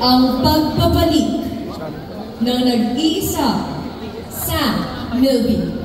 ang pagbabalik ng nag-iisa Sam Milby.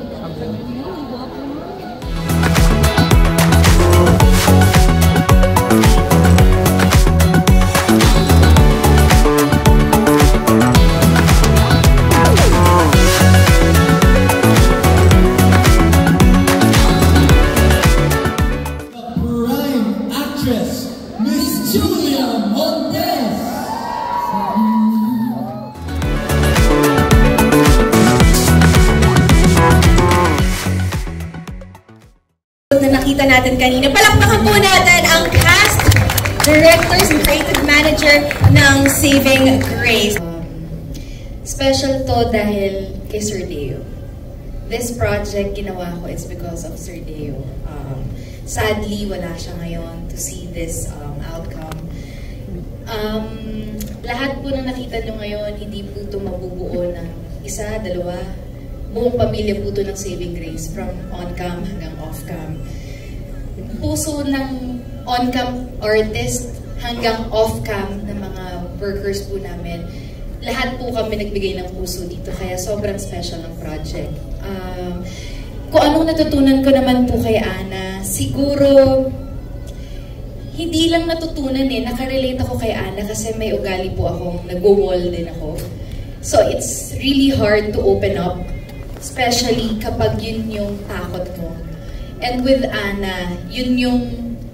Nakita natin kanina. Palakpakan po natin ang cast, directors, and creative manager ng Saving Grace. Special to dahil kay Sir Deo. This project ginawa ko is because of Sir Deo. Sadly, wala siya ngayon to see this outcome. Lahat po na nakita nyo ngayon, hindi po ito mabubuo ng isa, dalawa. Buong pamilya po ito ng Saving Grace, from on-cam hanggang off-cam. Puso ng on-cam artist hanggang off-cam ng mga workers po namin. Lahat po kami nagbigay ng puso dito, kaya sobrang special ng project. Kung anong natutunan ko naman po kay Ana, siguro hindi lang natutunan nakarelate ako kay Ana kasi may ugali po akong nag-wall din ako. So it's really hard to open up, especially kapag yun yung takot mo. And with Ana, yun yung,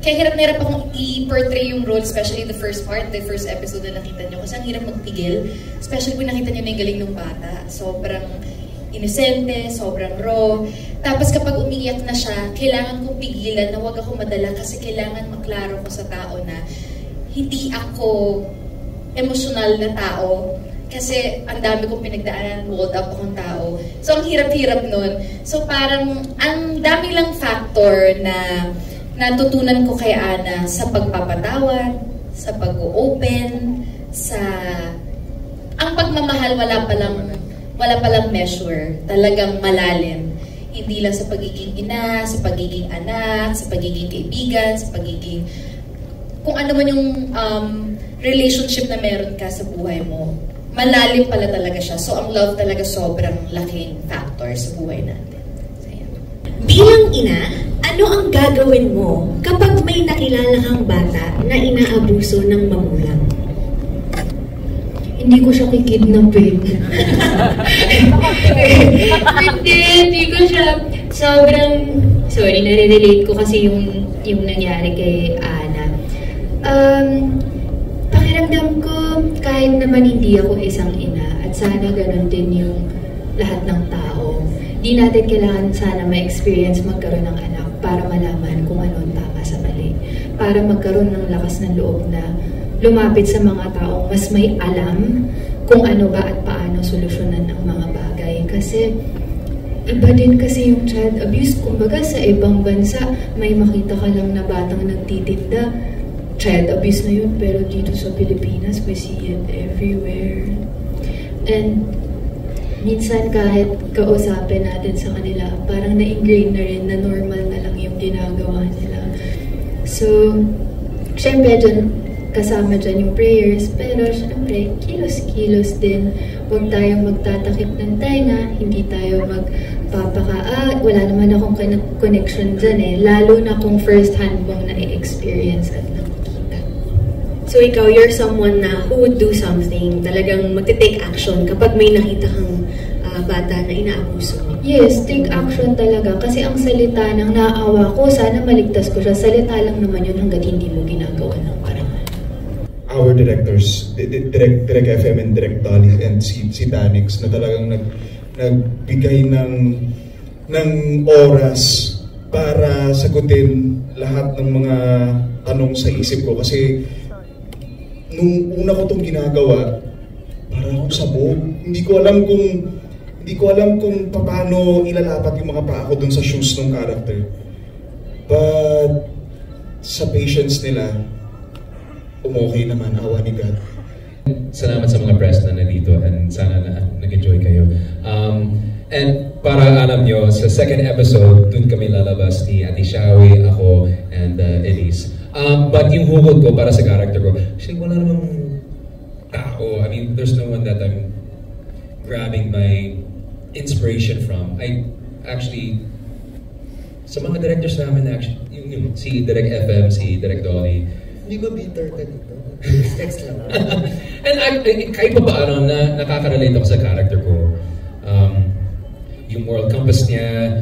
kaya hirap na hirap akong i-portray yung role, especially the first part, the first episode na nakita nyo, kasi ang hirap magpigil. Especially kung nakita nyo na yung galing ng bata. Sobrang inosente, sobrang raw. Tapos kapag umiiyak na siya, kailangan kong pigilan na huwag ako madala kasi kailangan maklaro ko sa tao na hindi ako emosyonal na tao. Kasi ang dami kong pinagdaanan, walled up akong tao. So, ang hirap-hirap nun. So, parang, ang dami lang factor na natutunan ko kay Ana sa pagpapatawad, sa pag-open, sa... Ang pagmamahal, wala palang measure. Talagang malalim. Hindi lang sa pagiging ina, sa pagiging anak, sa pagiging kaibigan, sa pagiging... Kung ano man yung relationship na meron ka sa buhay mo, malalim pala talaga siya. So, ang love talaga sobrang laking factor sa buhay natin. So, bilang ina, ano ang gagawin mo kapag may nakilala kang bata na inaabuso ng magulang? Hindi ko siya kikidnapin. Hindi ko siya sobrang... Sorry, nare-relate ko kasi yung nangyari kay Ana. Pakiramdam ko, kahit naman hindi ako isang ina, at sana ganun din yung lahat ng tao, di natin kailangan sana ma-experience magkaroon ng anak para malaman kung ano ang tama sa mali. Para magkaroon ng lakas ng loob na lumapit sa mga taong mas may alam kung ano ba at paano solusyonan ang mga bagay. Kasi iba din kasi yung child abuse. Kumbaga sa ibang bansa, may makita ka lang na batang nagtitinda, child abuse na yun, pero dito sa Pilipinas, we see it everywhere. And minsan kahit kausapin natin sa kanila, parang na-ingrain na rin na normal na lang yung ginagawa nila. So, syempre dyan, kasama dyan yung prayers, pero syempre, kilos-kilos din. Huwag tayong magtatakip ng tenga, hindi tayo wala naman akong connection dyan lalo na kung first hand mong na-experience at nakikita. So ikaw, you're someone na who would do something, talagang magte-take action kapag may nakita kang bata na inaabuso. Yes, take action talaga. Kasi ang salita ng naawa ko, sana maligtas ko siya. Salita lang naman yun hanggat hindi mo ginagawa ng parang. Our directors, Direct FM and Direct Dolly and si Danix, na talagang nagbigay ng oras para sagutin lahat ng mga tanong sa isip ko. Kasi nung una ko itong ginagawa, para akong sabog. Hindi ko alam kung paano ilalapat yung mga paa ko dun sa shoes ng character. But sa patience nila, umokay naman, awa ni God. Salamat sa mga press na nandito and sana nag-enjoy kayo. And para alam nyo, sa second episode, dun kami lalabas ni Ate Shawi, ako, and Elise. But yung hukod ko para sa character ko, actually wala namang tao. I mean, there's no one that I'm grabbing my inspiration from. I actually, sa mga directors namin actually, yung si Direk FM, si Direk Dolly. Hindi ba bitter ka dito? Text lang. And kahit pa paano na nakaka-relate ako sa character ko. Yung moral compass niya,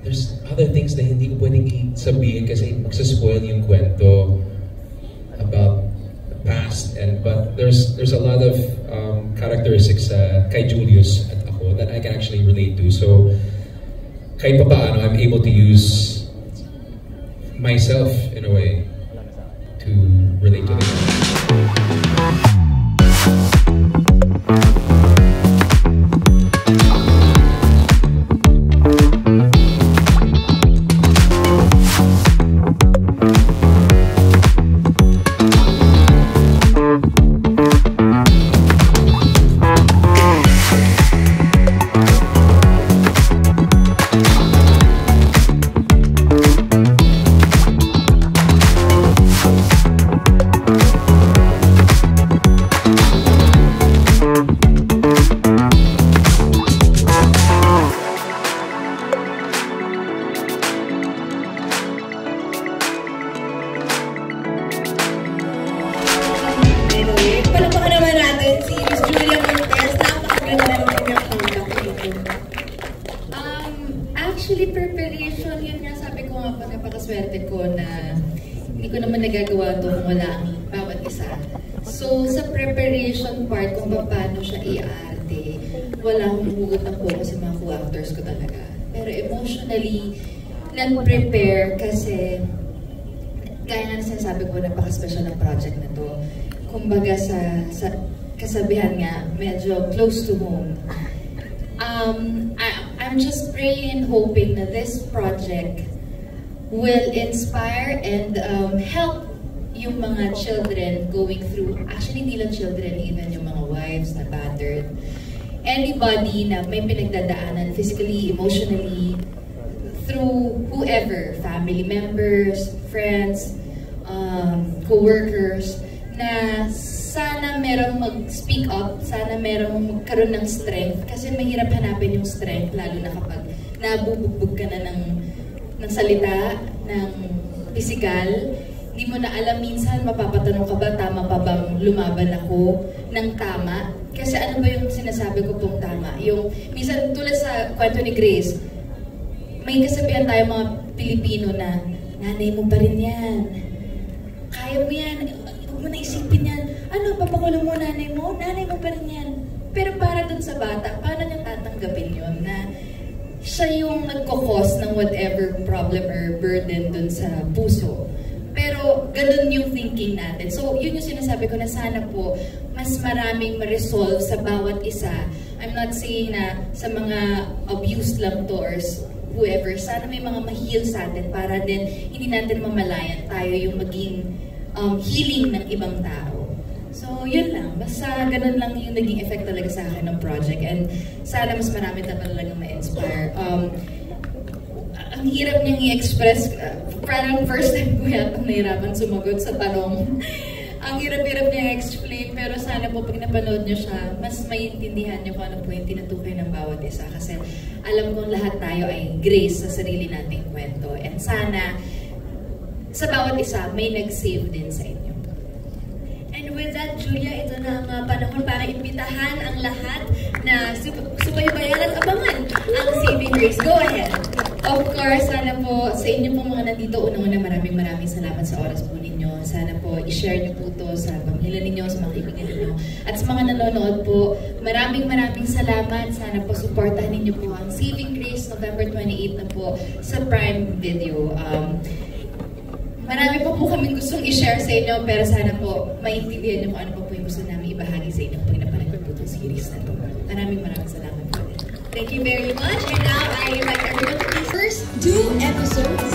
there's other things na hindi ko pwedeng sabihin kasi magsaspoil yung kwento about the past. But there's a lot of characteristics kay Julius at ako that I can actually relate to. So kahit pa paano, I'm able to use myself in a way to relate to them. Actually, preparation, yun nga sabi ko nga pa, napakaswerte ko na hindi ko naman nagagawa ito kung wala ang bawat isa. So, sa preparation part, kung paano siya i-arte, wala akong hugot ng focus sa mga co-actors ko talaga. Pero emotionally, nag-prepare kasi, gaya nga na sinasabi ko, napaka-special ng project na to. Kumbaga sa kasabihan nga, medyo close to home. I'm just praying and hoping that this project will inspire and help yung mga children going through, actually hindi lang children, even yung mga wives na battered, anybody na may pinagdadaanan physically, emotionally, through whoever, family members, friends, co-workers, na sana merong mag-speak up, sana merong magkaroon ng strength, kasi mahirap hanapin yung strength, lalo na kapag nabubugbog ka na ng salita, ng physical. Hindi mo na alam minsan, mapapatanong ka ba, tama pa bang lumaban ako ng tama? Kasi ano ba yung sinasabi ko pong tama? Yung, minsan tulad sa kwento ni Grace, may kasabihan tayo mga Pilipino na, nanay mo pa rin yan. Kaya mo yan. Huwag mo na isipin yan. Ano, papakulong mo nanay mo? Nanay mo pa rin yan. Pero para dun sa bata, paano niya tatanggapin yun? Na siya yung nagkakos ng whatever problem or burden dun sa puso. Pero ganun yung thinking natin. So, yun yung sinasabi ko na sana po, mas maraming ma-resolve sa bawat isa. I'm not saying na sa mga abused lang to or whoever, sana may mga ma-heal sa atin para din hindi natin mamalayan tayo yung maging healing ng ibang tao. So, yun lang. Basta ganun lang yung naging effect talaga sa akin ng project. And sana mas marami talagang ma-inspire. Ang hirap niyang i-express. Parang first time ko yata nahirapan sumagot sa tanong. Ang hirap-hirap niya i-explain. Pero sana po pag napanood niyo siya, mas maiintindihan niyo kung ano po yung tinutukoy ng bawat isa. Kasi alam kong lahat tayo ay grace sa sarili nating kwento. And sana sa bawat isa, may nag-save din sa inyo. And with that, Julia, ito na ang panahon para imbitahan ang lahat na subaybayan at abangan ang Saving Grace. Go ahead! Of course, sana po sa inyo po mga nandito, unang-una maraming salamat sa oras po ninyo. Sana po i-share niyo po ito sa pamilya ninyo, sa mga kaibigan ninyo. At sa mga nanonood po, maraming salamat. Sana po supportahan ninyo po ang Saving Grace November 28 na po sa Prime Video. Marami po kaming gustong i-share sa inyo, pero sana po maintindihan niyo kung ano po yung gusto namin ibahagi sa inyo pag napanood po itong series na ito. Maraming salamat po. Thank you very much. And now, I invite everyone to be first 2 episodes